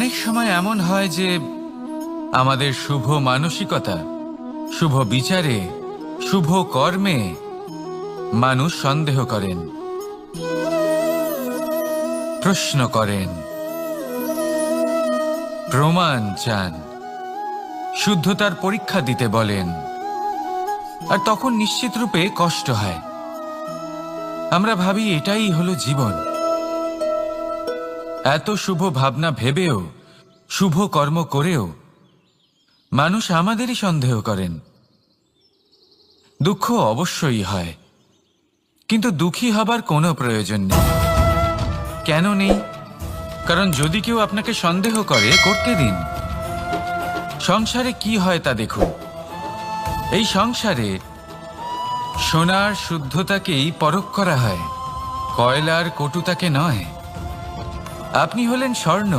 অনেক সময় এমন হয় যে আমাদের শুভ মানসিকতা, শুভ বিচারে, শুভ কর্মে মানুষ সন্দেহ করেন, প্রশ্ন করেন, প্রমাণ চান, শুদ্ধতার পরীক্ষা দিতে বলেন, আর তখন নিশ্চিত রূপে কষ্ট হয়। আমরা ভাবি এটাই হলো জীবন। এত শুভ ভাবনা ভেবেও, শুভ কর্ম করেও মানুষ আমাদেরই সন্দেহ করেন। দুঃখ অবশ্যই হয়, কিন্তু দুঃখী হবার কোনো প্রয়োজন নেই। কেন নেই? কারণ যদি কেউ আপনাকে সন্দেহ করে, করতে দিন। সংসারে কি হয় তা দেখুন। এই সংসারে সোনার শুদ্ধতাকেই পরখ করা হয়, কয়লার কটুতাকে নয়। আপনি হলেন স্বর্ণ,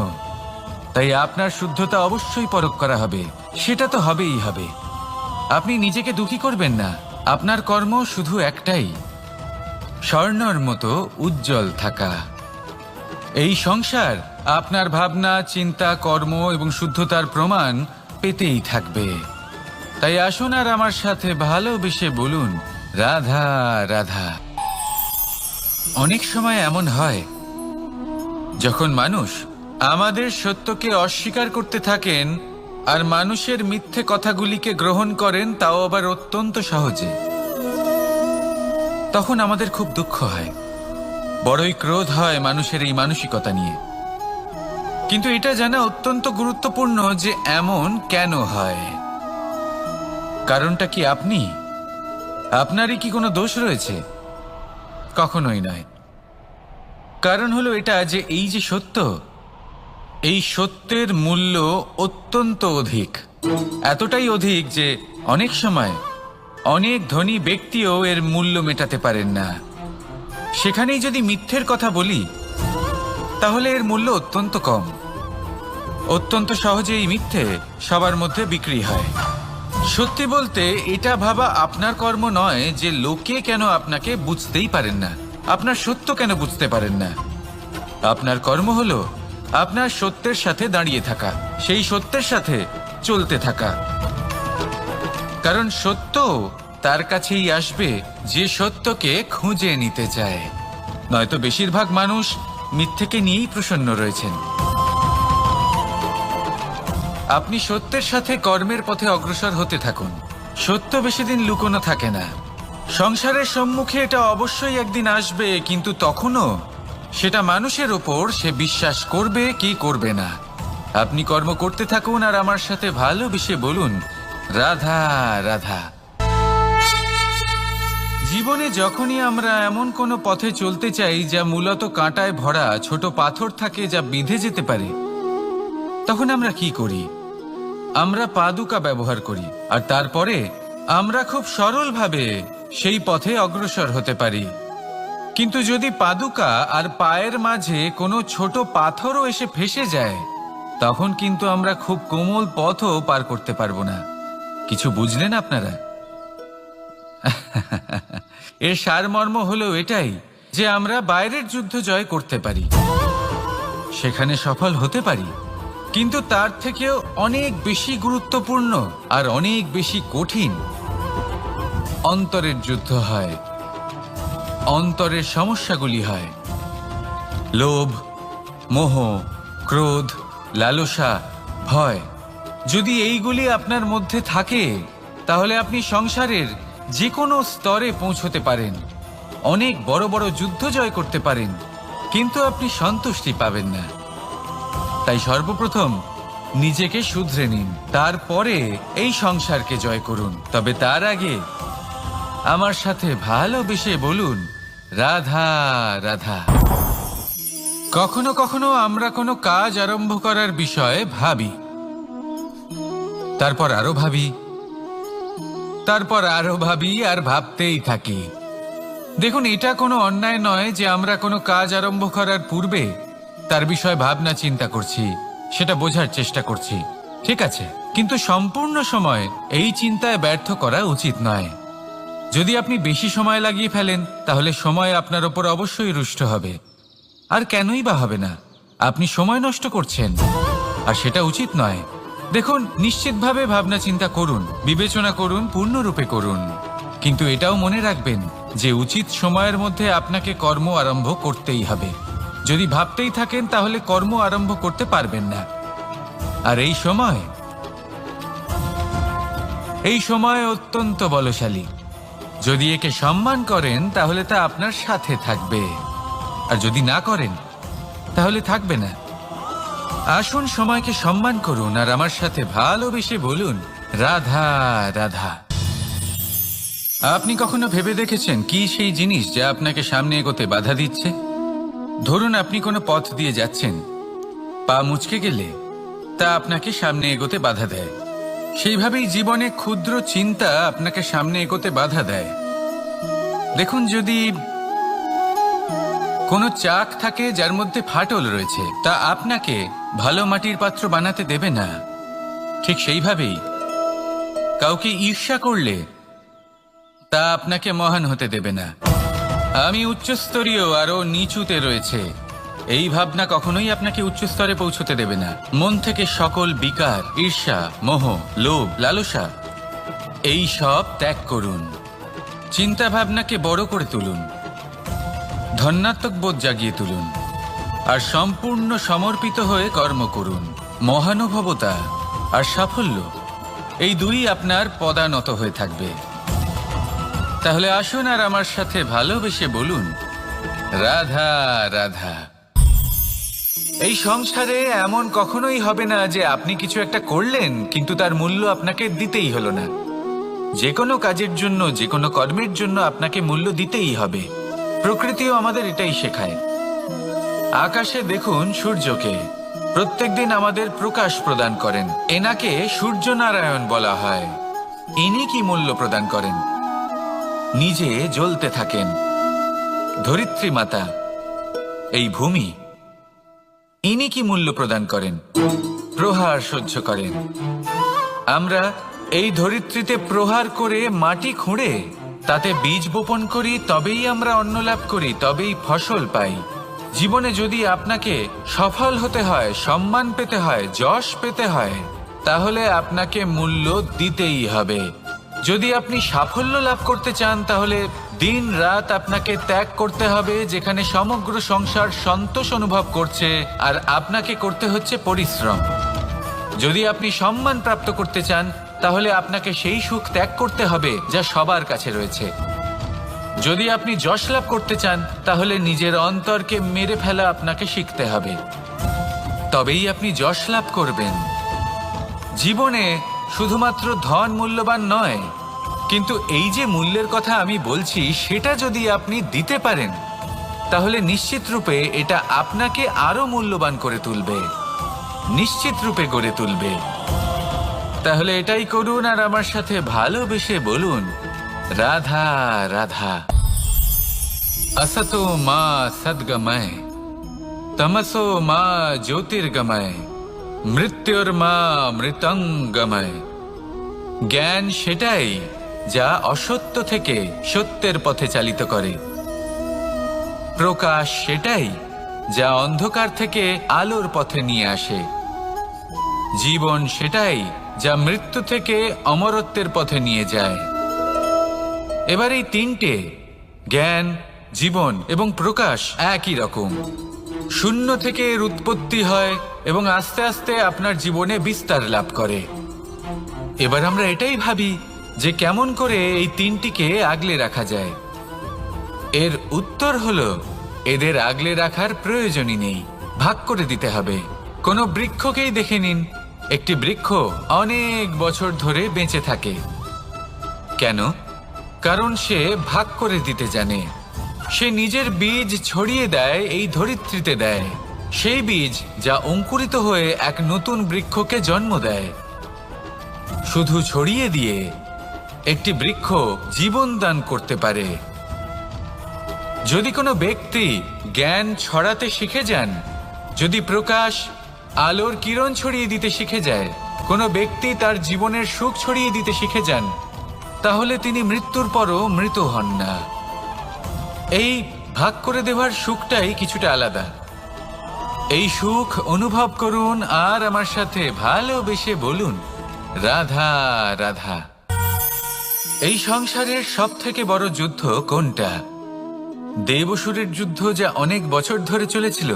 তাই আপনার শুদ্ধতা অবশ্যই পরখ করা হবে। সেটা তো হবেই হবে। আপনি নিজেকে দুঃখী করবেন না। আপনার কর্ম শুধু একটাই, স্বর্ণর মতো উজ্জ্বল থাকা। এই সংসার আপনার ভাবনা, চিন্তা, কর্ম এবং শুদ্ধতার প্রমাণ পেতেই থাকবে। তাই আসুন আর আমার সাথে ভালোবেসে বলুন, রাধা রাধা। অনেক সময় এমন হয় যখন মানুষ আমাদের সত্যকে অস্বীকার করতে থাকেন আর মানুষের মিথ্যে কথাগুলিকে গ্রহণ করেন, তাও আবার অত্যন্ত সহজে। তখন আমাদের খুব দুঃখ হয়, বড়ই ক্রোধ হয় মানুষের এই মানসিকতা নিয়ে। কিন্তু এটা জানা অত্যন্ত গুরুত্বপূর্ণ যে এমন কেন হয়। কারণটা কি আপনি? আপনারই কি কোনো দোষ রয়েছে? কখনোই নয়। কারণ হলো এটা যে এই যে সত্য, এই সত্যের মূল্য অত্যন্ত অধিক। এতটাই অধিক যে অনেক সময় অনেক ধনী ব্যক্তিও এর মূল্য মেটাতে পারেন না। সেখানেই যদি মিথ্যের কথা বলি, তাহলে এর মূল্য অত্যন্ত কম। অত্যন্ত সহজে এই মিথ্যে সবার মধ্যে বিক্রি হয়। সত্যি বলতে এটা ভাবা আপনার কর্ম নয় যে লোকে কেন আপনাকে বুঝতেই পারেন না, আপনার সত্য কেন বুঝতে পারেন না। আপনার কর্ম হলো আপনার সত্যের সাথে দাঁড়িয়ে থাকা, সেই সত্যের সাথে চলতে থাকা। কারণ সত্য তার কাছেই আসবে যে সত্যকে খুঁজে নিতে চায়। নয়তো বেশিরভাগ মানুষ মিথ্যেকে নিয়েই প্রসন্ন রয়েছেন। আপনি সত্যের সাথে কর্মের পথে অগ্রসর হতে থাকুন। সত্য বেশি দিন লুকোনো থাকে না। সংসারের সম্মুখে এটা অবশ্যই একদিন আসবে, কিন্তু তখনও সেটা মানুষের ওপর সে বিশ্বাস করবে কি করবে না। আপনি কর্ম করতে থাকুন আর আমার সাথে ভালোবেসে বলুন, রাধা রাধা। জীবনে যখনই আমরা এমন কোনো পথে চলতে চাই যা মূলত কাঁটায় ভরা, ছোট পাথর থাকে যা বিঁধে যেতে পারে, তখন আমরা কি করি? আমরা পাদুকা ব্যবহার করি, আর তারপরে আমরা খুব সরলভাবে সেই পথে অগ্রসর হতে পারি। কিন্তু যদি পাদুকা আর পায়ের মাঝে কোনো ছোট পাথরও এসে ফেসে যায়, তখন কিন্তু আমরা খুব কোমল পথও পার করতে পারবো না। কিছু বুঝলেন আপনারা? এর সারমর্ম হলো এটাই যে আমরা বাইরের যুদ্ধ জয় করতে পারি, সেখানে সফল হতে পারি, কিন্তু তার থেকেও অনেক বেশি গুরুত্বপূর্ণ আর অনেক বেশি কঠিন অন্তরের যুদ্ধ হয়। অন্তরের সমস্যাগুলি হয় লোভ, মোহ, ক্রোধ, লালসা, ভয়। যদি এইগুলি আপনার মধ্যে থাকে, তাহলে আপনি সংসারের যে কোনো স্তরে পৌঁছতে পারেন, অনেক বড় বড় যুদ্ধ জয় করতে পারেন, কিন্তু আপনি সন্তুষ্টি পাবেন না। তাই সর্বপ্রথম নিজেকে শুধরে নিন, তারপরে এই সংসারকে জয় করুন। তবে তার আগে আমার সাথে ভালোবেসে বলুন, রাধা রাধা। কখনো কখনো আমরা কোনো কাজ আরম্ভ করার বিষয়ে ভাবি, তারপর আরো ভাবি, তারপর আরো ভাবি, আর ভাবতেই থাকি। দেখুন, এটা কোনো অন্যায় নয় যে আমরা কোনো কাজ আরম্ভ করার পূর্বে তার বিষয়ে ভাবনা চিন্তা করছি, সেটা বোঝার চেষ্টা করছি, ঠিক আছে। কিন্তু সম্পূর্ণ সময় এই চিন্তায় ব্যর্থ করা উচিত নয়। যদি আপনি বেশি সময় লাগিয়ে ফেলেন, তাহলে সময় আপনার ওপর অবশ্যই রুষ্ট হবে। আর কেনই বা হবে না? আপনি সময় নষ্ট করছেন। আর সেটা উচিত নয়। দেখুন, নিশ্চিতভাবে ভাবনা চিন্তা করুন, বিবেচনা করুন, পূর্ণরূপে করুন, কিন্তু এটাও মনে রাখবেন যে উচিত সময়ের মধ্যে আপনাকে কর্ম আরম্ভ করতেই হবে। যদি ভাবতেই থাকেন তাহলে কর্ম আরম্ভ করতে পারবেন না। আর এই সময় অত্যন্ত বলশালী। যদি একে সম্মান করেন তাহলে তা আপনার সাথে থাকবে, আর যদি না করেন তাহলে থাকবে না। আসুন সময়কে সম্মান করুন আর আমার সাথে ভালোবেসে বলুন, রাধা রাধা। আপনি কখনো ভেবে দেখেছেন কি সেই জিনিস যা আপনাকে সামনে এগোতে বাধা দিচ্ছে? ধরুন আপনি কোনো পথ দিয়ে যাচ্ছেন, পা মুচকে গেলে তা আপনাকে সামনে এগোতে বাধা দেয়। সেইভাবেই জীবনে ক্ষুদ্র চিন্তা আপনাকে সামনে এগোতে বাধা দেয়। দেখুন, যদি কোনো চাক থাকে যার মধ্যে ফাটল রয়েছে, তা আপনাকে ভালো মাটির পাত্র বানাতে দেবে না। ঠিক সেইভাবেই কাউকে ঈর্ষা করলে তা আপনাকে মহান হতে দেবে না। আমি উচ্চস্তরীয় আরো নিচুতে রয়েছে, এই ভাবনা কখনোই আপনাকে উচ্চ স্তরে পৌঁছতে দেবে না। মন থেকে সকল বিকার, ঈর্ষা, মোহ, লোভ, লালসা এই সব ত্যাগ করুন। চিন্তা ভাবনাকে বড় করে তুলুন, ধন্যাত্মক বোধ জাগিয়ে তুলুন, আর সম্পূর্ণ সমর্পিত হয়ে কর্ম করুন। মহানুভবতা আর সাফল্য এই দুই আপনার পদানত হয়ে থাকবে। তাহলে আসুন আর আমার সাথে ভালোবেসে বলুন, রাধা রাধা। এই সংসারে এমন কখনোই হবে না যে আপনি কিছু একটা করলেন কিন্তু তার মূল্য আপনাকে দিতেই হলো না। যে কোনো কাজের জন্য, যে কোনো কর্মের জন্য আপনাকে মূল্য দিতেই হবে। প্রকৃতিও আমাদের এটাই শেখায়। আকাশে দেখুন সূর্যকে, প্রত্যেকদিন আমাদের প্রকাশ প্রদান করেন। এনাকে সূর্য নারায়ণ বলা হয়। ইনি কি মূল্য প্রদান করেন? নিজে জ্বলতে থাকেন। ধরিত্রী মাতা, এই ভূমি, ইনি কি মূল্য প্রদান করেন? প্রহার সহ্য করেন। আমরা এই ধরিত্রীতে প্রহার করে মাটি খুঁড়ে তাতে বীজ বপন করি, তবেই আমরা অন্ন লাভ করি, তবেই ফসল পাই। জীবনে যদি আপনাকে সফল হতে হয়, সম্মান পেতে হয়, যশ পেতে হয়, তাহলে আপনাকে মূল্য দিতেই হবে। যদি আপনি সাফল্য লাভ করতে চান তাহলে দিন রাত আপনাকে ত্যাগ করতে হবে, যেখানে সমগ্র সংসার সন্তোষ অনুভব করছে, আর আপনাকে করতে হচ্ছে পরিশ্রম। যদি আপনি সম্মান প্রাপ্ত করতে চান তাহলে আপনাকে সেই সুখ ত্যাগ করতে হবে যা সবার কাছে রয়েছে। যদি আপনি যশ লাভ করতে চান তাহলে নিজের অন্তরকে মেরে ফেলা আপনাকে শিখতে হবে, তবেই আপনি যশ লাভ করবেন। জীবনে শুধুমাত্র ধন মূল্যবান নয়, কিন্তু এই যে মূল্যের কথা আমি বলছি সেটা যদি আপনি দিতে পারেন তাহলে নিশ্চিত রূপে এটা আপনাকে আরো মূল্যবান করে তুলবে, নিশ্চিত রূপে গড়ে তুলবে। তাহলে এটাই করুন আর আমার সাথে ভালোবেসে বলুন, রাধা রাধা। असतो मा सद्गमय, तमसो मा ज्योतिर्गमय, মৃত্যুর্মা মৃতঙ্গময়। জ্ঞান সেটাই যা অসত্য থেকে সত্যের পথে চালিত করে। প্রকাশ সেটাই যা অন্ধকার থেকে আলোর পথে নিয়ে আসে। জীবন সেটাই যা মৃত্যু থেকে অমরত্বের পথে নিয়ে যায়। এবার এই তিনটে, জ্ঞান, জীবন এবং প্রকাশ, একই রকম। শূন্য থেকে এর উৎপত্তি হয় এবং আস্তে আস্তে আপনার জীবনে বিস্তার লাভ করে। এবার আমরা এটাই ভাবি যে কেমন করে এই তিনটিকে আগলে রাখা যায়। এর উত্তর হলো, এদের আগলে রাখার প্রয়োজনই নেই, ভাগ করে দিতে হবে। কোনো বৃক্ষকেই দেখে নিন, একটি বৃক্ষ অনেক বছর ধরে বেঁচে থাকে। কেন? কারণ সে ভাগ করে দিতে জানে। সে নিজের বীজ ছড়িয়ে দেয়, এই ধরিত্রীতে দেয়, সেই বীজ যা অঙ্কুরিত হয়ে এক নতুন বৃক্ষকে জন্ম দেয়। শুধু ছড়িয়ে দিয়ে একটি বৃক্ষ জীবন দান করতে পারে। যদি কোনো ব্যক্তি জ্ঞান ছড়াতে শিখে যান, যদি প্রকাশ, আলোর কিরণ ছড়িয়ে দিতে শিখে যায়, কোনো ব্যক্তি তার জীবনের সুখ ছড়িয়ে দিতে শিখে যান, তাহলে তিনি মৃত্যুর পরও মৃত হন না। এই ভাগ করে দেওয়ার সুখটাই কিছুটা আলাদা। এই সুখ অনুভব করুন আর আমার সাথে ভালোবেসে বলুন, রাধা রাধা। এই সংসারের সব থেকে বড় যুদ্ধ কোনটা? দেব-অসুরের যুদ্ধ, যা অনেক বছর ধরে চলেছিল,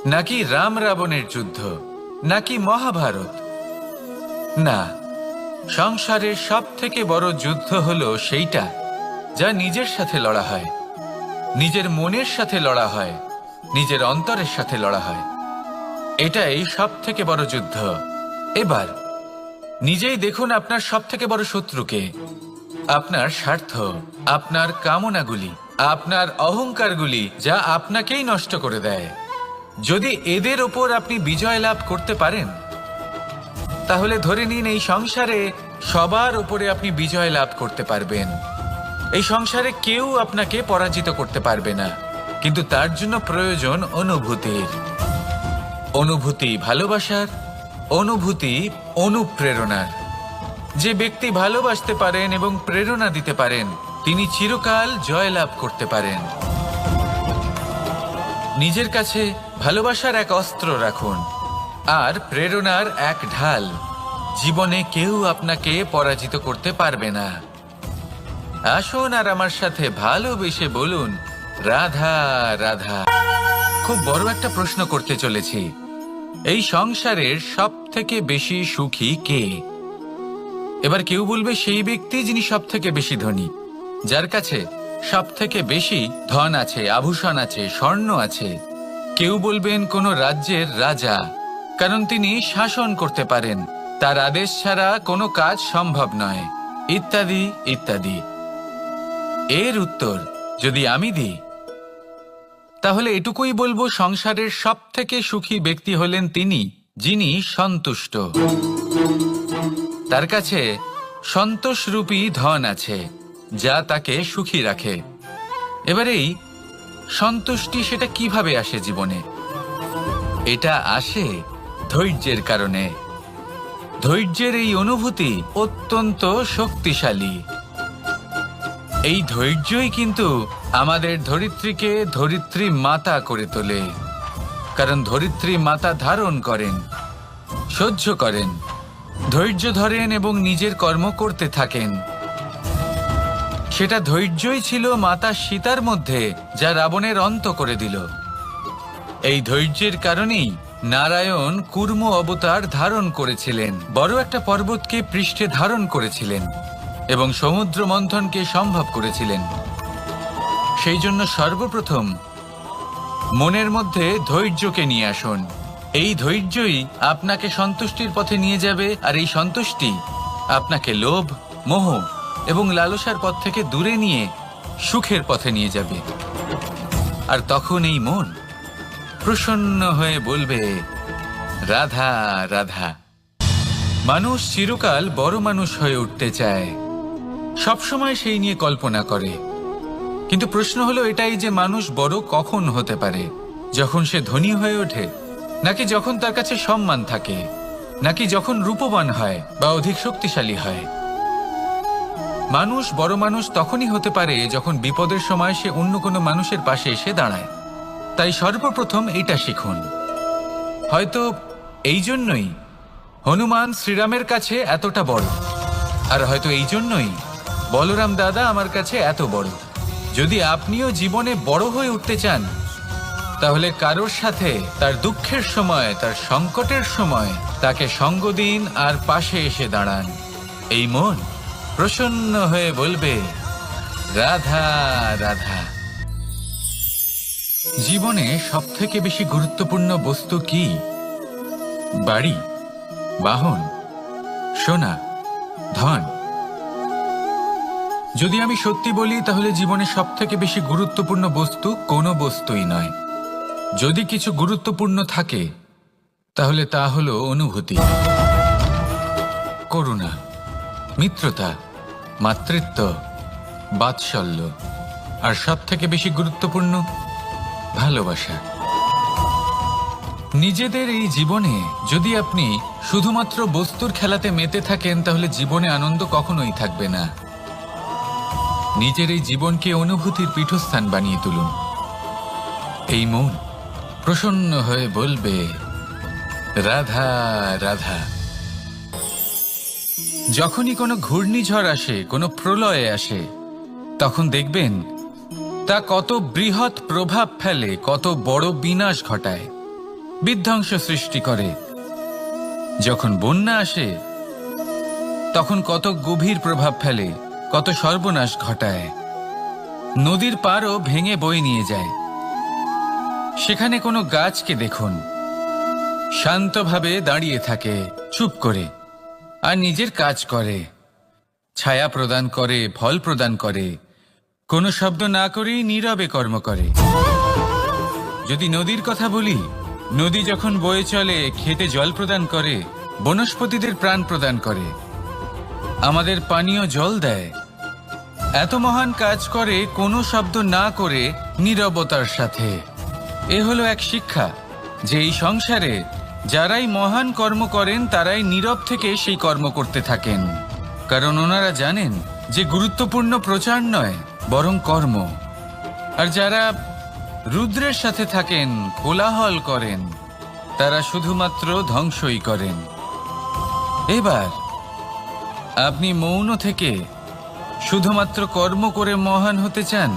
নাকি রাম রাবণের যুদ্ধ, নাকি মহাভারত? না, সংসারের সব থেকে বড় যুদ্ধ হলো সেইটা যা নিজের সাথে লড়া হয়, নিজের মনের সাথে লড়া হয়, নিজের অন্তরের সাথে লড়া হয়। এটাই সব থেকে বড় যুদ্ধ। এবার নিজেই দেখুন আপনার সব থেকে বড় শত্রুকে। আপনার স্বার্থ, আপনার কামনাগুলি, আপনার অহংকারগুলি, যা আপনাকেই নষ্ট করে দেয়। যদি এদের ওপর আপনি বিজয় লাভ করতে পারেন, তাহলে ধরে নিন এই সংসারে সবার উপরে আপনি বিজয় লাভ করতে পারবেন। এই সংসারে কেউ আপনাকে পরাজিত করতে পারবে না। কিন্তু তার জন্য প্রয়োজন অনুভূতির। অনুভূতি ভালোবাসার, অনুভূতি অনুপ্রেরণার। যে ব্যক্তি ভালোবাসতে পারেন এবং প্রেরণা দিতে পারেন, তিনি চিরকাল জয় লাভ করতে পারেন। নিজের কাছে ভালোবাসার এক অস্ত্র রাখুন আর প্রেরণার এক ঢাল। জীবনে কেউ আপনাকে পরাজিত করতে পারবে না। আসুন আর আমার সাথে ভালোবেসে বলুন, রাধা রাধা। খুব বড় একটা প্রশ্ন করতে চলেছি। এই সংসারের সব থেকে বেশি সুখী কে? এবার কেউ বলবে সেই ব্যক্তি যিনি সব থেকে বেশি ধনী, যার কাছে সব থেকে বেশি ধন আছে, আভূষণ আছে, স্বর্ণ আছে। কেউ বলবেন কোনো রাজ্যের রাজা, কারণ তিনি শাসন করতে পারেন, তার আদেশ ছাড়া কোনো কাজ সম্ভব নয়, ইত্যাদি ইত্যাদি। এর উত্তর যদি আমি দিই, তাহলে এটুকুই বলবো, সংসারের সব থেকে সুখী ব্যক্তি হলেন তিনি যিনি সন্তুষ্ট। তার কাছে সন্তোষরূপী ধন আছে, যা তাকে সুখী রাখে। এবারেই সন্তুষ্টি, সেটা কিভাবে আসে জীবনে? এটা আসে ধৈর্যের কারণে। ধৈর্যের এই অনুভূতি অত্যন্ত শক্তিশালী। এই ধৈর্যই কিন্তু আমাদের ধরিত্রীকে ধরিত্রী মাতা করে তোলে। কারণ ধরিত্রী মাতা ধারণ করেন, সহ্য করেন, ধৈর্য ধরেন এবং নিজের কর্ম করতে থাকেন। সেটা ধৈর্যই ছিল মাতা সীতার মধ্যে, যা রাবণের অন্ত করে দিল। এই ধৈর্যের কারণেই নারায়ণ কুর্ম অবতার ধারণ করেছিলেন, বড় একটা পর্বতকে পৃষ্ঠে ধারণ করেছিলেন এবং সমুদ্র মন্থনকে সম্ভব করেছিলেন। সেই জন্য সর্বপ্রথম মনের মধ্যে ধৈর্যকে নিয়ে আসুন। এই ধৈর্যই আপনাকে সন্তুষ্টির পথে নিয়ে যাবে, আর এই সন্তুষ্টি আপনাকে লোভ, মোহ এবং লালসার পথ থেকে দূরে নিয়ে সুখের পথে নিয়ে যাবে। আর তখন এই মন প্রসন্ন হয়ে বলবে, রাধা রাধা। মানুষ চিরকাল বড় মানুষ হয়ে উঠতে চায়, সবসময় সেই নিয়ে কল্পনা করে। কিন্তু প্রশ্ন হলো এটাই যে মানুষ বড় কখন হতে পারে? যখন সে ধনী হয়ে ওঠে, নাকি যখন তার কাছে সম্মান থাকে, নাকি যখন রূপবান হয় বা অধিক শক্তিশালী হয়? মানুষ বড় মানুষ তখনই হতে পারে যখন বিপদের সময় সে অন্য কোনো মানুষের পাশে এসে দাঁড়ায়। তাই সর্বপ্রথম এটা শিখুন। হয়তো এই জন্যই হনুমান শ্রীরামের কাছে এতটা বড়, আর হয়তো এই জন্যই বলরাম দাদা আমার কাছে এত বড়। যদি আপনিও জীবনে বড় হয়ে উঠতে চান, তাহলে কারোর সাথে তার দুঃখের সময়, তার সংকটের সময় তাকে সঙ্গ দিন আর পাশে এসে দাঁড়ান। এই মন প্রসন্ন হয়ে বলবে, রাধা রাধা। জীবনে সবথেকে বেশি গুরুত্বপূর্ণ বস্তু কি? বাড়ি, বাহন, সোনা, ধন? যদি আমি সত্যি বলি, তাহলে জীবনে সবথেকে বেশি গুরুত্বপূর্ণ বস্তু কোনো বস্তুই নয়। যদি কিছু গুরুত্বপূর্ণ থাকে, তাহলে তা হলো অনুভূতি, করুণা, মিত্রতা, মাতৃত্ব, বাৎসল্য, আর সবথেকে বেশি গুরুত্বপূর্ণ ভালোবাসা। নিজেদের এই জীবনে যদি আপনি শুধুমাত্র বস্তুর খেলাতে মেতে থাকেন, তাহলে জীবনে আনন্দ কখনোই থাকবে না। নিজের এই জীবনকে অনুভূতির পীঠস্থান বানিয়ে তুলুন। এই মন প্রসন্ন হয়ে বলবে, রাধা রাধা। যখনই কোনো ঘূর্ণিঝড় আসে, কোনো প্রলয়ে আসে, তখন দেখবেন তা কত বৃহৎ প্রভাব ফেলে, কত বড় বিনাশ ঘটায়, বিধ্বংস সৃষ্টি করে। যখন বন্যা আসে তখন কত গভীর প্রভাব ফেলে, কত সর্বনাশ ঘটায়। নদীর পাড়ও ভেঙে বয়ে নিয়ে যায়। সেখানে কোনো গাছকে দেখুন, শান্তভাবে দাঁড়িয়ে থাকে চুপ করে, আর নিজের কাজ করে, ছায়া প্রদান করে, ফল প্রদান করে, কোনো শব্দ না করেই নীরবে কর্ম করে। যদি নদীর কথা বলি, নদী যখন বয়ে চলে খেতে জল প্রদান করে, বনস্পতিদের প্রাণ প্রদান করে, আমাদের পানীয় জল দেয়। এত মহান কাজ করে কোনো শব্দ না করে, নীরবতার সাথে। এ হলো এক শিক্ষা যে এই সংসারে যারাই মহান কর্ম করেন তারাই নীরব থেকে সেই কর্ম করতে থাকেন, কারণ ওনারা জানেন যে গুরুত্বপূর্ণ প্রচার নয় বরং কর্ম। আর যারা রুদ্রের সাথে থাকেন, কোলাহল করেন, তারা শুধুমাত্র ধ্বংসই করেন। এবার আপনি মৌন থেকে শুধুমাত্র কর্ম করে মহান হতে চান,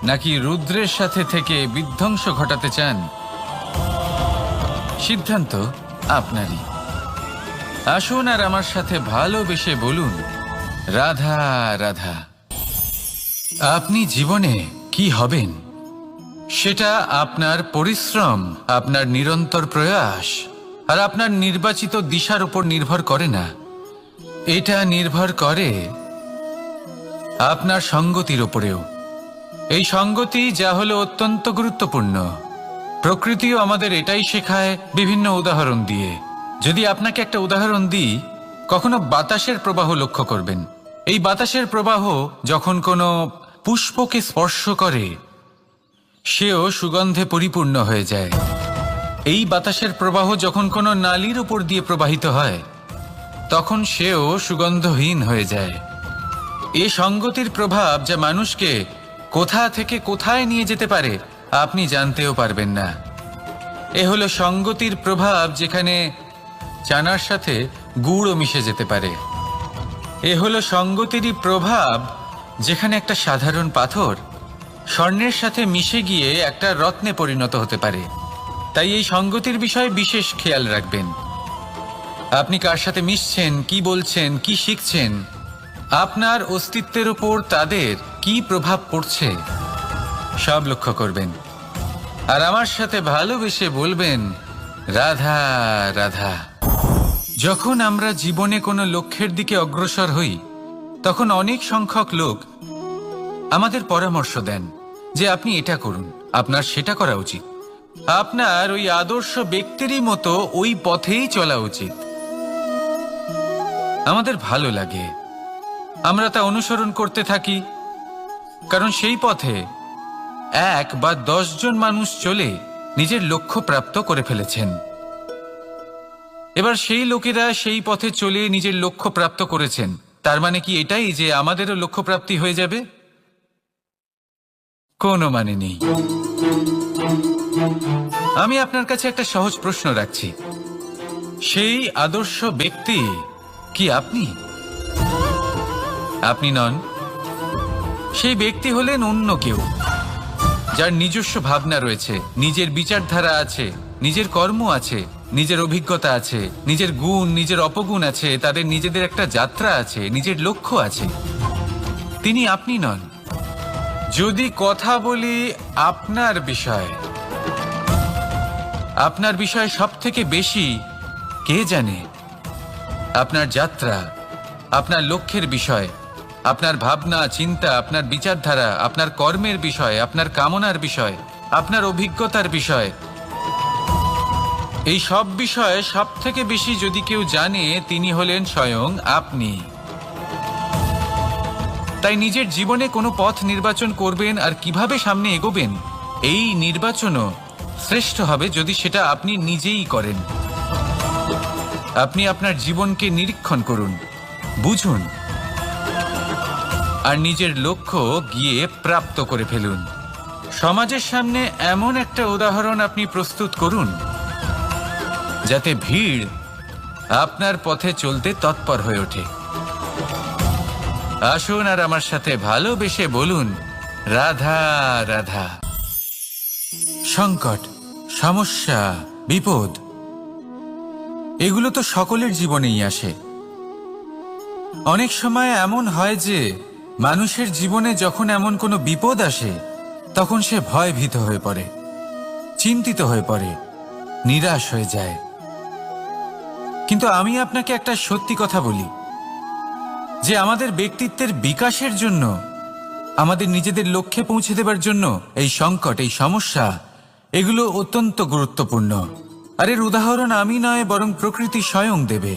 নাকি রুদ্রের সাথে থেকে বিধ্বংস ঘটাতে চান? সিদ্ধান্ত আপনারই। আসুন আর আমার সাথে ভালোবেসে বলুন, রাধা রাধা। আপনি জীবনে কি হবেন সেটা আপনার পরিশ্রম, আপনার নিরন্তর প্রয়াস আর আপনার নির্বাচিত দিশার উপর নির্ভর করে না। এটা নির্ভর করে আপনার সঙ্গতির উপরেও। এই সঙ্গতি যা হলো অত্যন্ত গুরুত্বপূর্ণ। প্রকৃতিও আমাদের এটাই শেখায় বিভিন্ন উদাহরণ দিয়ে। যদি আপনাকে একটা উদাহরণ দিই, কখনো বাতাসের প্রবাহ লক্ষ্য করবেন। এই বাতাসের প্রবাহ যখন কোনো পুষ্পকে স্পর্শ করে, সেও সুগন্ধে পরিপূর্ণ হয়ে যায়। এই বাতাসের প্রবাহ যখন কোনো নালীর উপর দিয়ে প্রবাহিত হয়, তখন সেও সুগন্ধহীন হয়ে যায়। এ সঙ্গতির প্রভাব যা মানুষকে কোথা থেকে কোথায় নিয়ে যেতে পারে আপনি জানতেও পারবেন না। এ হলো সঙ্গতির প্রভাব, যেখানে চানার সাথে গুড়ও মিশে যেতে পারে। এ হলো সঙ্গতিরই প্রভাব, যেখানে একটা সাধারণ পাথর স্বর্ণের সাথে মিশে গিয়ে একটা রত্নে পরিণত হতে পারে। তাই এই সঙ্গতির বিষয়ে বিশেষ খেয়াল রাখবেন। আপনি কার সাথে মিশছেন, কি বলছেন, কি শিখছেন, আপনার অস্তিত্বের উপর তাদের কি প্রভাব পড়ছে সব লক্ষ্য করবেন। আর আমার সাথে ভালোবেসে বলবেন, রাধা রাধা। যখন আমরা জীবনে কোনো লক্ষ্যের দিকে অগ্রসর হই, তখন অনেক সংখ্যক লোক আমাদের পরামর্শ দেন যে আপনি এটা করুন, আপনার সেটা করা উচিত, আপনার ওই আদর্শ ব্যক্তিরই মতো ওই পথেই চলা উচিত। আমাদের ভালো লাগে, আমরা তা অনুসরণ করতে থাকি, কারণ সেই পথে 1 বা 10 জন মানুষ চলে নিজের লক্ষ্য প্রাপ্ত করে ফেলেছেন। এবার সেই লোকেরা সেই পথে চলে নিজের লক্ষ্য প্রাপ্ত করেছেন, তার মানে কি এটাই যে আমাদেরও লক্ষ্য প্রাপ্তি হয়ে যাবে? কোনো মানে নেই। আমি আপনার কাছে একটা সহজ প্রশ্ন রাখছি, সেই আদর্শ ব্যক্তি কি আপনি? আপনি নন। সেই ব্যক্তি হলেন অন্য কেউ, যার নিজস্ব ভাবনা রয়েছে, নিজের বিচারধারা আছে, নিজের কর্ম আছে, নিজের অভিজ্ঞতা আছে, নিজের গুণ, নিজের অপগুণ আছে, তাদের নিজেদের একটা যাত্রা আছে, নিজের লক্ষ্য আছে। তিনি আপনি নন। যদি কথা বলি আপনার বিষয়ে, আপনার বিষয়ে সব থেকে বেশি কে জানে? আপনার যাত্রা, আপনার লক্ষ্যের বিষয়, আপনার ভাবনা চিন্তা, আপনার বিচারধারা, আপনার কর্মের বিষয়, আপনার কামনার বিষয়, আপনার অভিজ্ঞতার বিষয়, এই সব বিষয়ে সব থেকে বেশি যদি কেউ জানে, তিনি হলেন স্বয়ং আপনি। তাই নিজের জীবনে কোনো পথ নির্বাচন করবেন আর কিভাবে সামনে এগোবেন, এই নির্বাচনও শ্রেষ্ঠ হবে যদি সেটা আপনি নিজেই করেন। আপনি আপনার জীবনকে নিরীক্ষণ করুন, বুঝুন, আর নিজের লক্ষ্য গিয়ে প্রাপ্ত করে ফেলুন। সমাজের সামনে এমন একটা উদাহরণ আপনি প্রস্তুত করুন যাতে ভিড় আপনার পথে চলতে তৎপর হয়ে ওঠে। আসুন আর আমার সাথে ভালোবেসে বলুন, রাধা রাধা। সংকট, সমস্যা, বিপদ এগুলো তো সকলের জীবনেই আসে। অনেক সময় এমন হয় যে মানুষের জীবনে যখন এমন কোনো বিপদ আসে তখন সে ভয়ভীত হয়ে পড়ে, চিন্তিত হয়ে পড়ে, নিরাশ হয়ে যায়। কিন্তু আমি আপনাকে একটা সত্যি কথা বলি যে আমাদের ব্যক্তিত্বের বিকাশের জন্য, আমাদের নিজেদের লক্ষ্যে পৌঁছে দেবার জন্য এই সংকট, এই সমস্যা এগুলো অত্যন্ত গুরুত্বপূর্ণ। আর এর উদাহরণ আমি নয়, বরং প্রকৃতি স্বয়ং দেবে।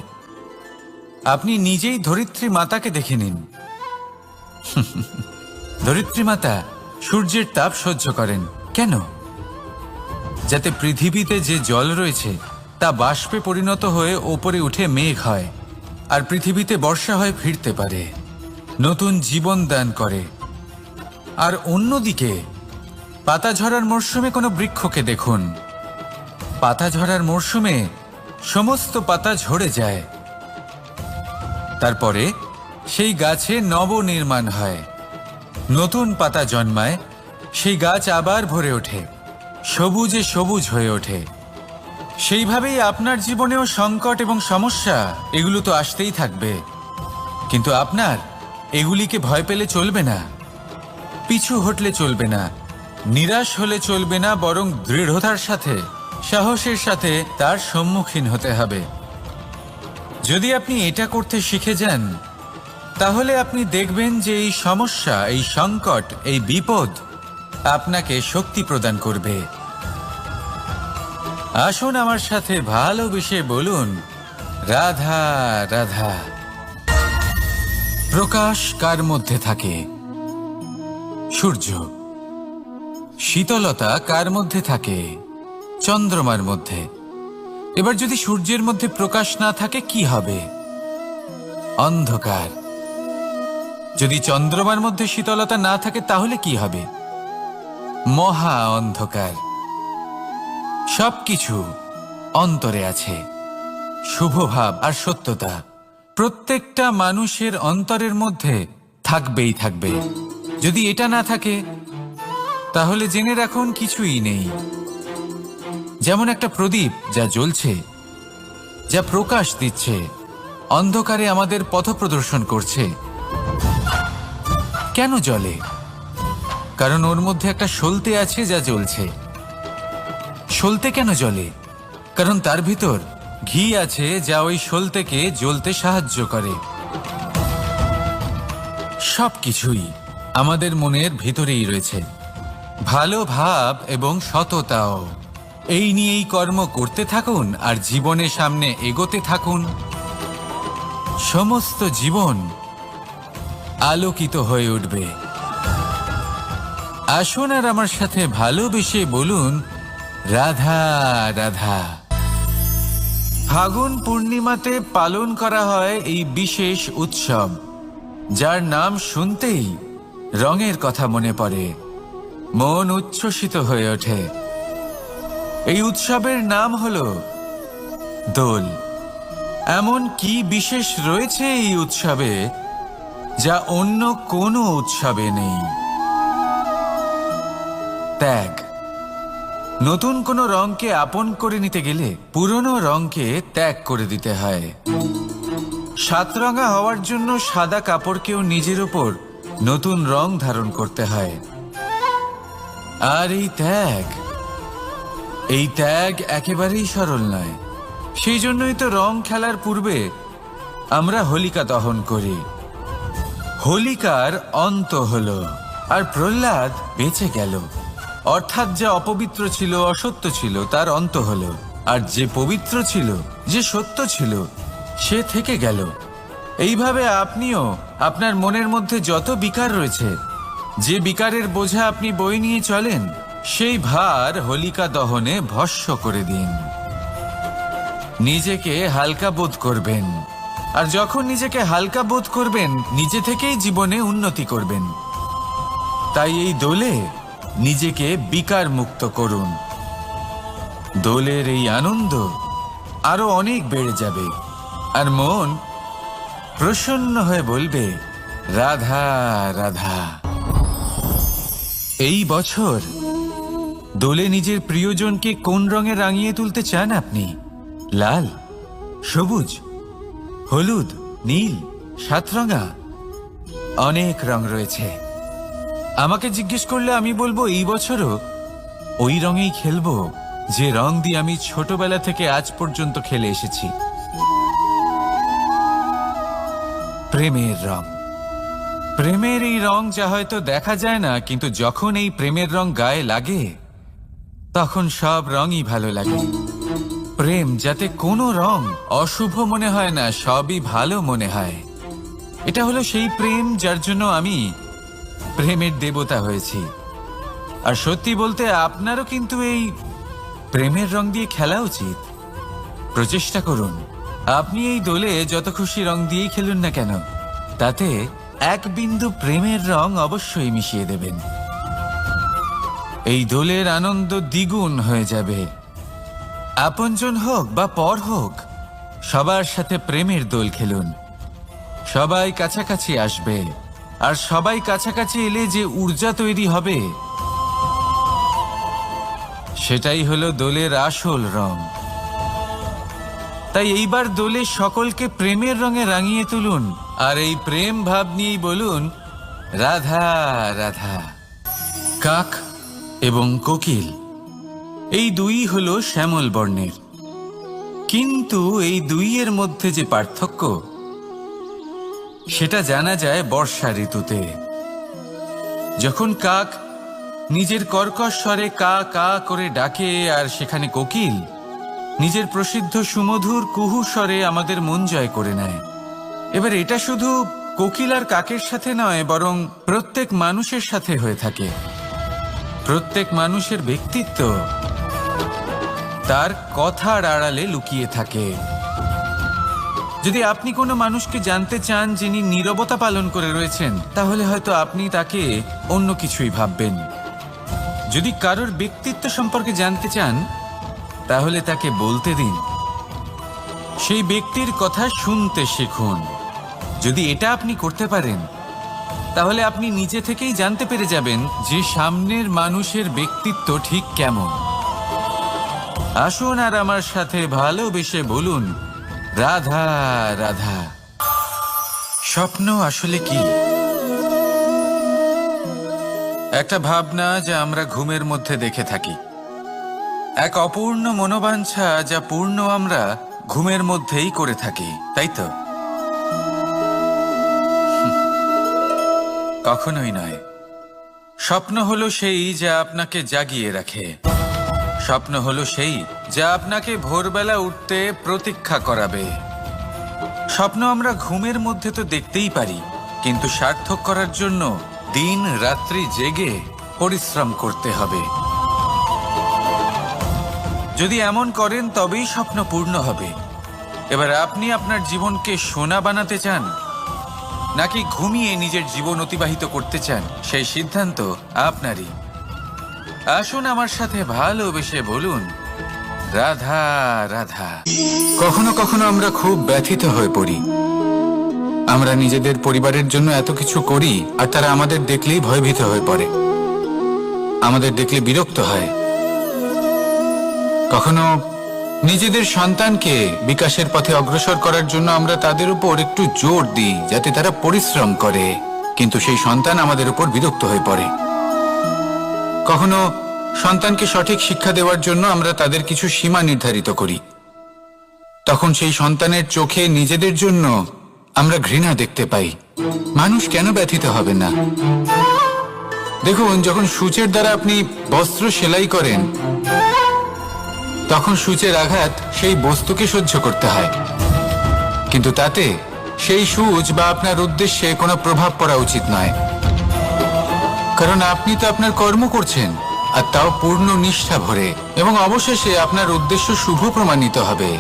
আপনি নিজেই ধরিত্রী মাতাকে দেখে নিন। ধরিত্রী মাতা সূর্যের তাপ সহ্য করেন কেন? যাতে পৃথিবীতে যে জল রয়েছে তা বাষ্পে পরিণত হয়ে ওপরে উঠে মেঘ হয়, আর পৃথিবীতে বর্ষা হয়ে ফিরতে পারে, নতুন জীবন দান করে। আর অন্যদিকে পাতা ঝরার মরশুমে কোনো বৃক্ষকে দেখুন, পাতা ঝরার মরশুমে সমস্ত পাতা ঝরে যায়, তারপরে সেই গাছে নবনির্মাণ হয়, নতুন পাতা জন্মায়, সেই গাছ আবার ভরে ওঠে, সবুজে সবুজ হয়ে ওঠে। সেইভাবেই আপনার জীবনেও সংকট এবং সমস্যা এগুলো তো আসতেই থাকবে, কিন্তু আপনার এগুলিকে ভয় পেলে চলবে না, পিছু হটলে চলবে না, নিরাশ হলে চলবে না, বরং দৃঢ়তার সাথে, সাহসের সাথে তার সম্মুখীন হতে হবে। যদি আপনি এটা করতে শিখে যান তাহলে আপনি দেখবেন যে এই সমস্যা, এই সংকট, এই বিপদ আপনাকে শক্তি প্রদান করবে। আসুন আমার সাথে ভালোবেসে বলুন, রাধা রাধা। প্রকাশ কার মধ্যে থাকে? সূর্য। শীতলতা কার মধ্যে থাকে? চন্দ্রমার মধ্যে। এবার যদি সূর্যের মধ্যে প্রকাশ না থাকে কি হবে? অন্ধকার। যদি চন্দ্রমার মধ্যে শীতলতা না থাকে তাহলে কি হবে? মহা অন্ধকার। সবকিছু অন্তরে আছে, শুভভাব আর সত্যতা প্রত্যেকটা মানুষের অন্তরের মধ্যে থাকবেই থাকবে। যদি এটা না থাকে তাহলে জেনে রাখুন কিছুই নেই। যেমন একটা প্রদীপ যা জ্বলছে, যা প্রকাশ দিচ্ছে, অন্ধকারে আমাদের পথ প্রদর্শন করছে। কেন জ্বলে? কারণ ওর মধ্যে একটা সলতে আছে যা জ্বলছে। সলতে কেন জ্বলে? কারণ তার ভিতর ঘি আছে যা ওই সলতেকে জ্বলতে সাহায্য করে। সবকিছুই আমাদের মনের ভিতরেই রয়েছে, ভালো ভাব এবং সততাও। এই নিয়েই কর্ম করতে থাকুন আর জীবনের সামনে এগোতে থাকুন। সমস্ত জীবন আলোকিত হয়ে উঠবে। আসুন আর আমার সাথে ভালোবেসে বলুন, রাধা রাধা। ফাগুন পূর্ণিমাতে পালন করা হয় এই বিশেষ উৎসব, যার নাম শুনতেই রঙের কথা মনে পড়ে, মন উচ্ছ্বসিত হয়ে ওঠে। এই উৎসবের নাম হলো দোল। এমন কি বিশেষ রয়েছে এই উৎসবে যা অন্য কোনো উৎসবে নেই? ত্যাগ। নতুন কোনো রঙকে আপন করে নিতে গেলে পুরনো রঙকে ত্যাগ করে দিতে হয়। সাতরঙা হওয়ার জন্য সাদা কাপড়কেও নিজের উপর নতুন রং ধারণ করতে হয়। আর এই ত্যাগ একেবারেই সরল নয়। সেই জন্যই তো রং খেলার পূর্বে আমরা হোলিকা দহন করি। হোলিকার অন্ত হলো আর প্রহ্লাদ বেঁচে গেল। অর্থাৎ যা অপবিত্র ছিল, অসত্য ছিল, তার অন্ত হলো, আর যে পবিত্র ছিল, যে সত্য ছিল, সে থেকে গেল। এইভাবে আপনিও আপনার মনের মধ্যে যত বিকার রয়েছে, যে বিকারের বোঝা আপনি বয়ে নিয়ে চলেন, সেই ভার হোলিকা দহনে ভস্ম করে দিন। নিজেকে হালকা বোধ করবেন, আর যখন নিজেকে হালকা বোধ করবেন, নিজে থেকেই জীবনে উন্নতি করবেন। তাই এই দোলে নিজেকে বিকার মুক্ত করুন। দোলের এই আনন্দ আরো অনেক বেড়ে যাবে, আর মন প্রসন্ন হয়ে বলবে, রাধা রাধা। এই বছর দোলে নিজের প্রিয়জনকে কোন রঙে রাঙিয়ে তুলতে চান আপনি? লাল, সবুজ, হলুদ, নীল, সাতরঙা, অনেক রং রয়েছে। আমাকে জিজ্ঞেস করলে আমি বলবো এই বছরও ওই রঙেই খেলবো যে রং দিয়ে আমি ছোটবেলা থেকে আজ পর্যন্ত খেলে এসেছি, প্রেমের রং। প্রেমের এই রং যা হয়তো দেখা যায় না, কিন্তু যখন এই প্রেমের রং গায়ে লাগে তখন সব রঙই ভালো লাগে। প্রেম যাতে কোনো রং অশুভ মনে হয় না, সবই ভালো মনে হয়। এটা হলো সেই প্রেম যার জন্য আমি প্রেমের দেবতা হয়েছি। আর সত্যি বলতে আপনারও কিন্তু এই প্রেমের রং দিয়ে খেলা উচিত। প্রচেষ্টা করুন, আপনি এই দোলে যত খুশি রং দিয়েই খেলুন না কেন, তাতে এক বিন্দু প্রেমের রং অবশ্যই মিশিয়ে দেবেন। এই দোলের আনন্দ দ্বিগুণ হয়ে যাবে। আপনজন হোক বা পর হোক, সবার সাথে প্রেমের দোল খেলুন। সবাই কাছাকাছি আসবে, আর সবাই কাছাকাছি এলে যে ঊর্জা তৈরি হবে সেটাই হলো দোলের আসল রং। তাই এইবার দোলে সকলকে প্রেমের রঙে রাঙিয়ে তুলুন, আর এই প্রেম ভাব নিয়েই বলুন, রাধা রাধা। কাক এবং কোকিল এই দুই হলো শ্যামল বর্ণের, কিন্তু এই দুইয়ের মধ্যে যে পার্থক্য সেটা জানা যায় বর্ষা ঋতুতে। যখন কাক নিজের কর্কশ স্বরে কা কা করে ডাকে, আর সেখানে কোকিল নিজের প্রসিদ্ধ সুমধুর কুহু স্বরে আমাদের মন জয় করে নেয়। এবার এটা শুধু কোকিল আর কাকের সাথে নয়, বরং প্রত্যেক মানুষের সাথে হয়ে থাকে। প্রত্যেক মানুষের ব্যক্তিত্ব তার কথার আড়ালে লুকিয়ে থাকে। যদি আপনি কোনো মানুষকে জানতে চান যিনি নীরবতা পালন করে রয়েছেন, তাহলে হয়তো আপনি তাকে অন্য কিছুই ভাববেন। যদি কারোর ব্যক্তিত্ব সম্পর্কে জানতে চান, তাহলে তাকে বলতে দিন। সেই ব্যক্তির কথা শুনতে শিখুন। যদি এটা আপনি করতে পারেন, তাহলে আপনি নিজে থেকেই জানতে পেরে যাবেন যে সামনের মানুষের ব্যক্তিত্ব ঠিক কেমন। আসুন আর আমার সাথে ভালোবেসে বলুন, রাধা রাধা। স্বপ্ন আসলে কি? একটা ভাবনা যা আমরা ঘুমের মধ্যে দেখে থাকি, এক অপূর্ণ মনোবাঞ্ছা যা পূর্ণ আমরা ঘুমের মধ্যেই করে থাকি, তাই তো? কখনোই নয়। স্বপ্ন হলো সেই যা আপনাকে জাগিয়ে রাখে। স্বপ্ন হলো সেই যা আপনাকে ভোরবেলা উঠতে প্রতীক্ষা করাবে। স্বপ্ন আমরা ঘুমের মধ্যে তো দেখতেই পারি, কিন্তু সার্থক করার জন্য দিন রাত্রি জেগে পরিশ্রম করতে হবে। যদি এমন করেন তবেই স্বপ্ন পূর্ণ হবে। এবার আপনি আপনার জীবনকে সোনা বানাতে চান, নাকি ঘুমিয়ে নিজের জীবন অতিবাহিত করতে চান, সেই সিদ্ধান্ত আপনারই। আসুন আমার সাথে ভালোবেসে বলুন, রাধা রাধা। কখনো কখনো আমরা খুব ব্যথিত হয়ে পড়ি। আমরা নিজেদের পরিবারের জন্য এত কিছু করি, আর তারা আমাদের দেখলেই ভয়ভীত হয়ে পড়ে, আমাদের দেখলে বিরক্ত হয়। কখনো নিজেদের সন্তানকে বিকাশের পথে অগ্রসর করার জন্য আমরা তাদের উপর একটু জোর দিই যাতে তারা পরিশ্রম করে, কিন্তু সেই সন্তান আমাদের উপর বিরক্ত হয়ে পড়ে। কখনো সন্তানকে সঠিক শিক্ষা দেওয়ার জন্য আমরা তাদের কিছু সীমা নির্ধারিত করি, তখন সেই সন্তানের চোখে নিজেদের জন্য আমরা ঘৃণা দেখতে পাই। মানুষ কেন ব্যথিত হবে না? দেখুন, যখন সূচের দ্বারা আপনি বস্ত্র সেলাই করেন, তখন সূচের আঘাত সেই বস্তুকে সহ্য করতে হয়, কিন্তু তাতে সেই সূচ বা আপনার উদ্দেশ্যে কোনো প্রভাব পড়া উচিত নয়, কারণ আপনি তো আপনার কর্ম করছেন, আর তাও পূর্ণ নিষ্ঠা ভরে, এবং অবশেষে আপনার উদ্দেশ্য শুভ প্রমাণিত হবে।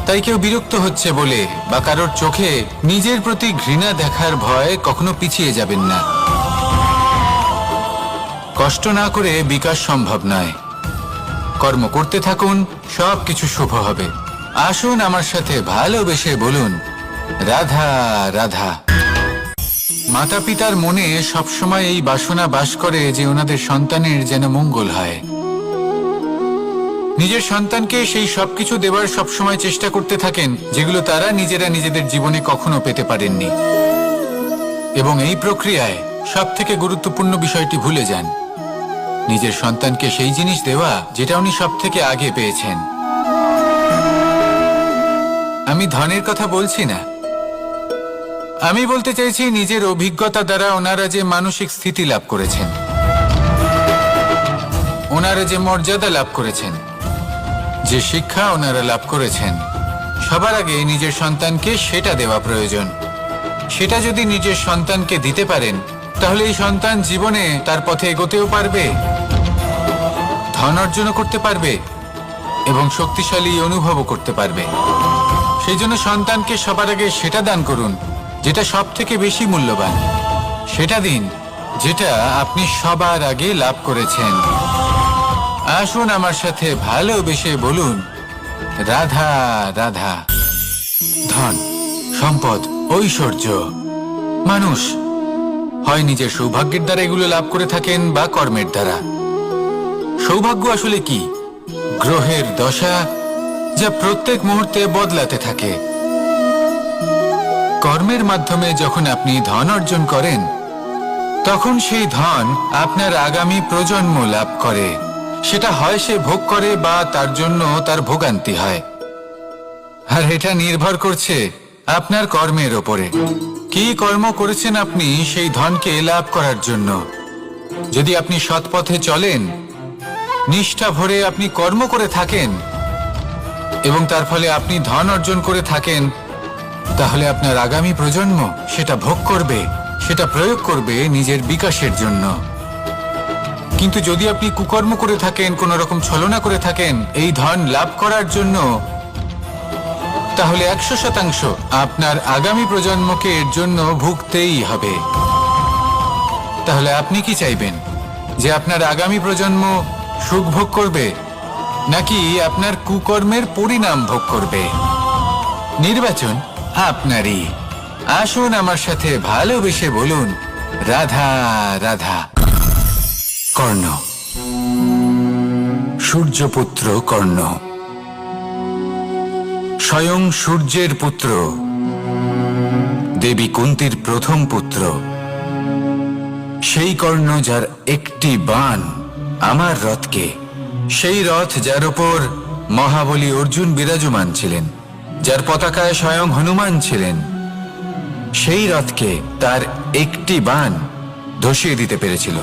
তাই কেউ বিরক্ত হচ্ছে বলে বা কারোর চোখে নিজের প্রতি ঘৃণা দেখার ভয় কখনো পিছিয়ে যাবেন না। কষ্ট না করে বিকাশ সম্ভব নয়। কর্ম করতে থাকুন, সব কিছু শুভ হবে। আসুন আমার সাথে ভালোবেসে বলুন, রাধা রাধা। মাতা পিতার মনে সবসময় এই বাসনা বাস করে যে ওনাদের সন্তানের যেন মঙ্গল হয়। নিজের সন্তানকে সেই সবকিছু দেবার সবসময় চেষ্টা করতে থাকেন যেগুলো তারা নিজেরা নিজেদের জীবনে কখনো পেতে পারেননি। এবং এই প্রক্রিয়ায় সব থেকে গুরুত্বপূর্ণ বিষয়টি ভুলে যান, নিজের সন্তানকে সেই জিনিস দেওয়া যেটা উনি সব থেকে আগে পেয়েছেন। আমি ধনের কথা বলছি না, আমি বলতে চাইছি নিজের অভিজ্ঞতা দ্বারা ওনারা যে মানসিক স্থিতি লাভ করেছেন, ওনারা যে মর্যাদা লাভ করেছেন, যে শিক্ষা ওনারা লাভ করেছেন, সবার আগে নিজের সন্তানকে সেটা দেওয়া প্রয়োজন। সেটা যদি নিজের সন্তানকে দিতে পারেন, তাহলে এই সন্তান জীবনে তার পথে এগোতেও পারবে, ধন অর্জনও করতে পারবে এবং শক্তিশালী অনুভবও করতে পারবে। সেই জন্য সন্তানকে সবার আগে সেটা দান করুন যেটা সব থেকে বেশি মূল্যবান। সেটা দিন যেটা আপনি সবার আগে লাভ করেছেন। আসুন আমার সাথে ভালোবেসে বলুন, রাধা রাধা। ধন, সম্পদ, ঐশ্বর্য, মানুষ হয় নিজের সৌভাগ্যের দ্বারা এগুলো লাভ করে থাকেন বা কর্মের দ্বারা। সৌভাগ্য আসলে কি? গ্রহের দশা যা প্রত্যেক মুহূর্তে বদলাতে থাকে। কর্মের মাধ্যমে যখন আপনি ধন অর্জন করেন, তখন সেই ধন আপনার আগামী প্রজন্ম লাভ করে। সেটা হয় সে ভোগ করে বা তার জন্য তার ভোগান্তি হয়। আর এটা নির্ভর করছে আপনার কর্মের ওপরে। কি কর্ম করেছেন আপনি সেই ধনকে লাভ করার জন্য? যদি আপনি সৎ পথে চলেন, নিষ্ঠা ভরে আপনি কর্ম করে থাকেন এবং তার ফলে আপনি ধন অর্জন করে থাকেন, তাহলে আপনার আগামী প্রজন্ম সেটা ভোগ করবে, সেটা প্রয়োগ করবে নিজের বিকাশের জন্য। কিন্তু যদি আপনি কুকর্ম করে থাকেন, কোনো রকম ছলনা করে থাকেন এই ধন লাভ করার জন্য, তাহলে 100% আপনার আগামী প্রজন্মকে এর জন্য ভুগতেই হবে। তাহলে আপনি কি চাইবেন? যে আপনার আগামী প্রজন্ম সুখ ভোগ করবে, নাকি আপনার কুকর্মের পরিণাম ভোগ করবে? নির্বাচন আপনারই। আসুন আমার সাথে ভালোবেসে বলুন, রাধা রাধা। কর্ণ, সূর্যপুত্র কর্ণ, স্বয়ং সূর্যের পুত্র, দেবী কুন্তির প্রথম পুত্র। সেই কর্ণ যার একটি বাণ আমার রথকে, সেই রথ যার ওপর মহাবলী অর্জুন বিরাজমান ছিলেন, যার পতাকায় স্বয়ং হনুমান ছিলেন, সেই রথকে তার একটি বাণ ধসিয়ে দিতে পেরেছিল।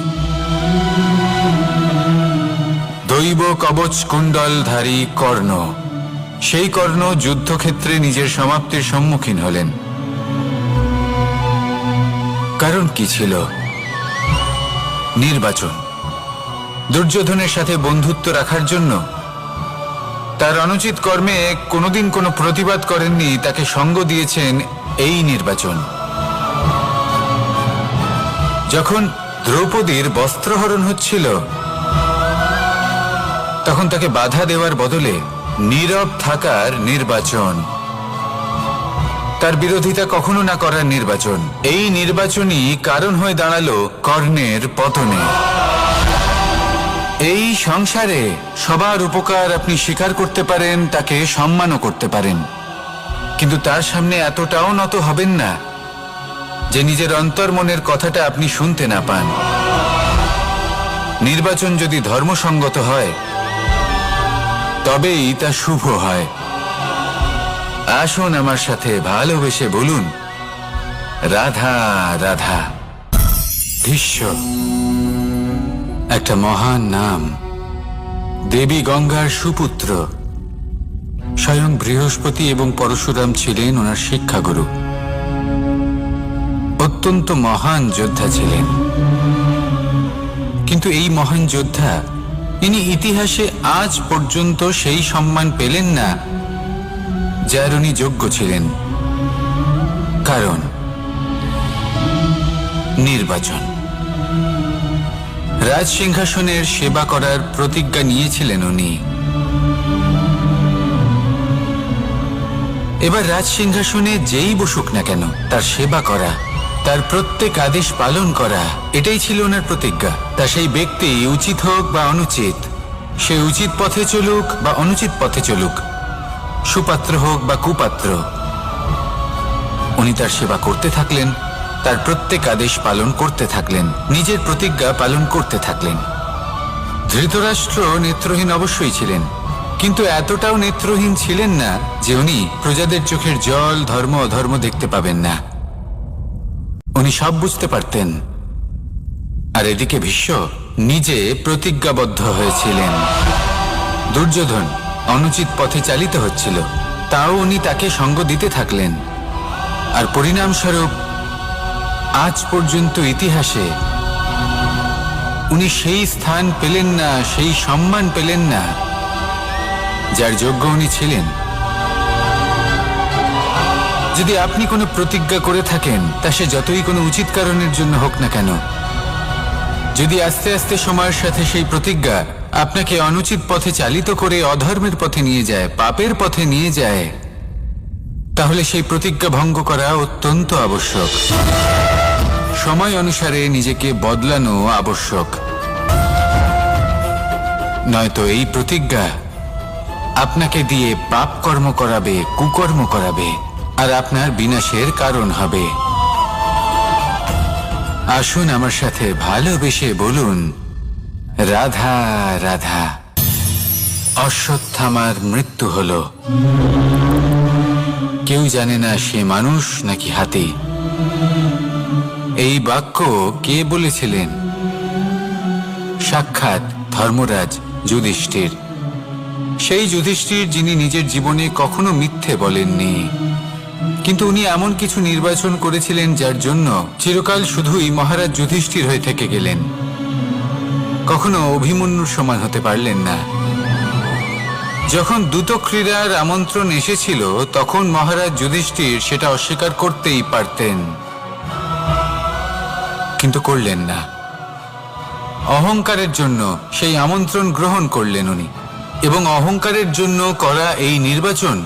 দৈব কবচ কুণ্ডলধারী কর্ণ, সেই কর্ণ যুদ্ধক্ষেত্রে নিজের সমাপ্তির সম্মুখীন হলেন। কারণ কি ছিল? নির্বাচন। দুর্যোধনের সাথে বন্ধুত্ব রাখার জন্য, তার অনুচিত কর্মে কোনোদিন কোনো প্রতিবাদ করেননি, তাকে সঙ্গ দিয়েছেন এই নির্বাচন। যখন দ্রৌপদীর বস্ত্রহরণ হচ্ছিল, তখন তাকে বাধা দেওয়ার বদলে নীরব থাকার নির্বাচন, তার বিরোধিতা কখনো না করার নির্বাচন। এই নির্বাচনই কারণ হয়ে দাঁড়ালো কর্ণের পতনে। এই সংসারে সবার উপকার আপনি স্বীকার করতে পারেন, তাকে সম্মানও করতে পারেন, কিন্তু তার সামনে এতটাও নত হবেন না যে নিজের অন্তর্মনের কথাটা আপনি শুনতে না পান। নির্বাচন যদি ধর্মসঙ্গত হয়, তবেই তা শুভ হয়। আসুন আমার সাথে ভালোবেসে বলুন, রাধা রাধা। ভীষ্ম, একটা মহান নাম, দেবী গঙ্গার সুপুত্র। স্বয়ং বৃহস্পতি এবং পরশুরাম ছিলেন ওনার শিক্ষাগুরু। অত্যন্ত মহান যোদ্ধা ছিলেন, কিন্তু এই মহান যোদ্ধা ইনি ইতিহাসে আজ পর্যন্ত সেই সম্মান পেলেন না যার উনি যোগ্য ছিলেন। কারণ নির্বাচন। রাজ সিংহাসনের সেবা করার প্রতিজ্ঞা নিয়েছিলেন উনি। এবার রাজ সিংহাসনে যেই বসুক না কেন তার সেবা করা, তার প্রত্যেক আদেশ পালন করা, এটাই ছিল ওনার প্রতিজ্ঞা। তা সেই ব্যক্তি উচিত হোক বা অনুচিত, সে উচিত পথে চলুক বা অনুচিত পথে চলুক, সুপাত্র হোক বা কুপাত্র, উনি তার সেবা করতে থাকলেন, তার প্রত্যেক আদেশ পালন করতে থাকলেন, নিজের প্রতিজ্ঞা পালন করতে থাকলেন। ধৃতরাষ্ট্র নেত্রহীন অবশ্যই ছিলেন, কিন্তু এতটাও নেত্রহীন ছিলেন না যে উনি প্রজাদের চোখের জল, ধর্ম অধর্ম দেখতে পাবেন না। উনি সব বুঝতে পারতেন। আর এদিকে ভীষ্ম নিজে প্রতিজ্ঞাবদ্ধ হয়েছিলেন। দুর্যোধন অনুচিত পথে চালিত হচ্ছিল, তাও উনি তাকে সঙ্গ দিতে থাকলেন। আর পরিণামস্বরূপ আজ পর্যন্ত ইতিহাসে উনি সেই স্থান পেলেন না, সেই সম্মান পেলেন না যার যোগ্য উনি ছিলেন। যদি আপনি কোনো প্রতিজ্ঞা করে থাকেন, তা সে যতই কোনো উচিত কারণের জন্য হোক না কেন, যদি আস্তে আস্তে সময়ের সাথে সেই প্রতিজ্ঞা আপনাকে অনুচিত পথে চালিত করে অধর্মের পথে নিয়ে যায়, পাপের পথে নিয়ে যায়, তাহলে সেই প্রতিজ্ঞা ভঙ্গ করা অত্যন্ত আবশ্যক। সময় অনুসারে নিজেকে বদলানো আবশ্যক, নয়তো এই প্রতিজ্ঞা আপনাকে দিয়ে পাপ কর্ম করাবে, কুকর্ম করাবে, আর আপনার বিনাশের কারণ হবে। আসুন আমার সাথে ভালোবেসে বলুন, রাধা রাধা। অশ্বত্থামার মৃত্যু হলো। কেউ জানে না সে মানুষ নাকি হাতি। এই বাক্য কে বলেছিলেন? সাক্ষাৎ ধর্মরাজ যুধিষ্ঠির। সেই যুধিষ্ঠির যিনি নিজের জীবনে কখনো মিথ্যে বলেননি, কিন্তু উনি এমন কিছু নির্বাচন করেছিলেন যার জন্য চিরকাল শুধুই মহারাজ যুধিষ্ঠির হয়ে থেকে গেলেন, কখনো অভিমন্যুর সমান হতে পারলেন না। যখন দ্যুত ক্রীড়ার আমন্ত্রণ এসেছিল, তখন মহারাজ যুধিষ্ঠির সেটা অস্বীকার করতেই পারতেন, কিন্তু করলেন না। অহংকারের জন্য সেই আমন্ত্রণ গ্রহণ করলেন উনি, এবং অহংকারের জন্য করা এই নির্বাচন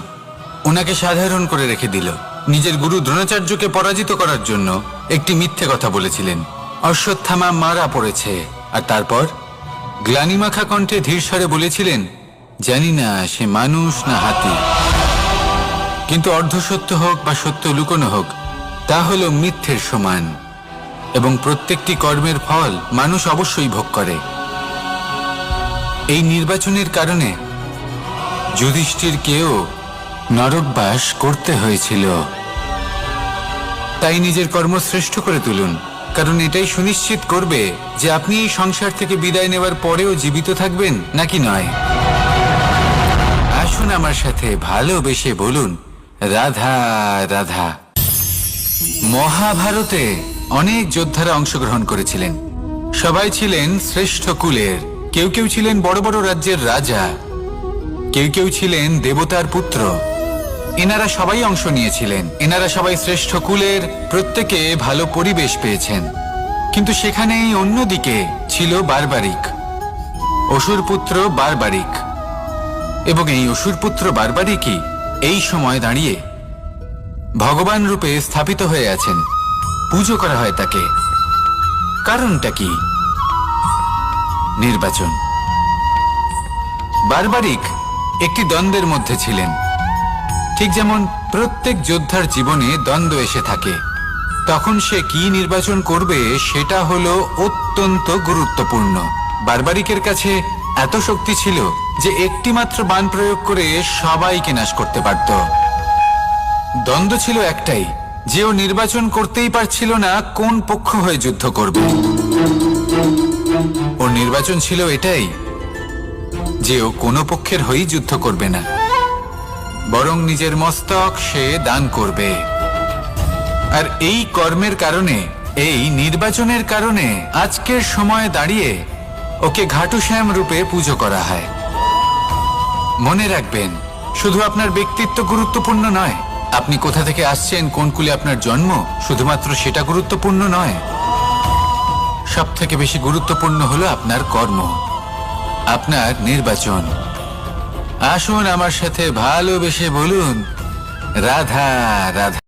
ওনাকে সাধারণ করে রেখে দিল। নিজের গুরু দ্রোণাচার্যকে পরাজিত করার জন্য একটি মিথ্যে কথা বলেছিলেন। অশ্বত্থামা মারা পড়েছে, আর তারপর গ্লানিমাখা কণ্ঠে ধীরস্বরে বলেছিলেন, জানি না সে মানুষ না হাতি। কিন্তু অর্ধসত্য হোক বা সত্য লুকোনো হোক, তা হলো মিথ্যের সমান, এবং প্রত্যেকটি কর্মের ফল মানুষ অবশ্যই ভোগ করে। এই নির্বাচনের কারণে যুধিষ্ঠিরকেও নরকবাস করতে হয়েছিল। তাই নিজের কর্ম শ্রেষ্ঠ করে তুলুন, কারণ এটাই সুনিশ্চিত করবে যে আপনি এই সংসার থেকে বিদায় নেওয়ার পরেও জীবিত থাকবেন নাকি নয়। আসুন আমার সাথে ভালোবেসে বলুন, রাধা রাধা। মহাভারতে অনেক যোদ্ধারা অংশগ্রহণ করেছিলেন। সবাই ছিলেন শ্রেষ্ঠ কুলের। কেউ কেউ ছিলেন বড় বড় রাজ্যের রাজা, কেউ কেউ ছিলেন দেবতার পুত্র। এনারা সবাই অংশ নিয়েছিলেন। এনারা সবাই শ্রেষ্ঠ কুলের, প্রত্যেকে ভালো পরিবেশ পেয়েছেন। কিন্তু সেখানেই অন্যদিকে ছিল বারবারিক, অসুরপুত্র বারবারিক। এবং এই অসুরপুত্র বারবারিকই এই সময় দাঁড়িয়ে ভগবান রূপে স্থাপিত হয়ে আছেন। পুজো করা হয় তাকে। কারণটা কি? নির্বাচন। বারবারিক একটি দ্বন্দ্বের মধ্যে ছিলেন, ঠিক যেমন প্রত্যেক যোদ্ধার জীবনে দ্বন্দ্ব এসে থাকে। তখন সে কি নির্বাচন করবে সেটা হলো অত্যন্ত গুরুত্বপূর্ণ। বারবারিকের কাছে এত শক্তি ছিল যে একটি মাত্র বাণ প্রয়োগ করে সবাইকে নাশ করতে পারত। দ্বন্দ্ব ছিল একটাই, যে ও নির্বাচন করতেই পারছিল না কোন পক্ষ হয়ে যুদ্ধ করবে। ওর নির্বাচন ছিল এটাই যে ও কোনো পক্ষের হয়েই যুদ্ধ করবে না, বরং নিজের মস্তক সে দান করবে। আর এই কর্মের কারণে, এই নির্বাচনের কারণে আজকের সময়ে দাঁড়িয়ে ওকে ঘাটুশ্যাম রূপে পুজো করা হয়। মনে রাখবেন, শুধু আপনার ব্যক্তিত্ব গুরুত্বপূর্ণ নয়, আপনি কোথা থেকে আসছেন, কোন কুলে আপনার জন্ম, শুধুমাত্র সেটা গুরুত্বপূর্ণ নয়। সব থেকে বেশি গুরুত্বপূর্ণ হলো আপনার কর্ম, আপনার নির্বাচন। আসুন আমার সাথে ভালোবেসে বলুন রাধা রাধা।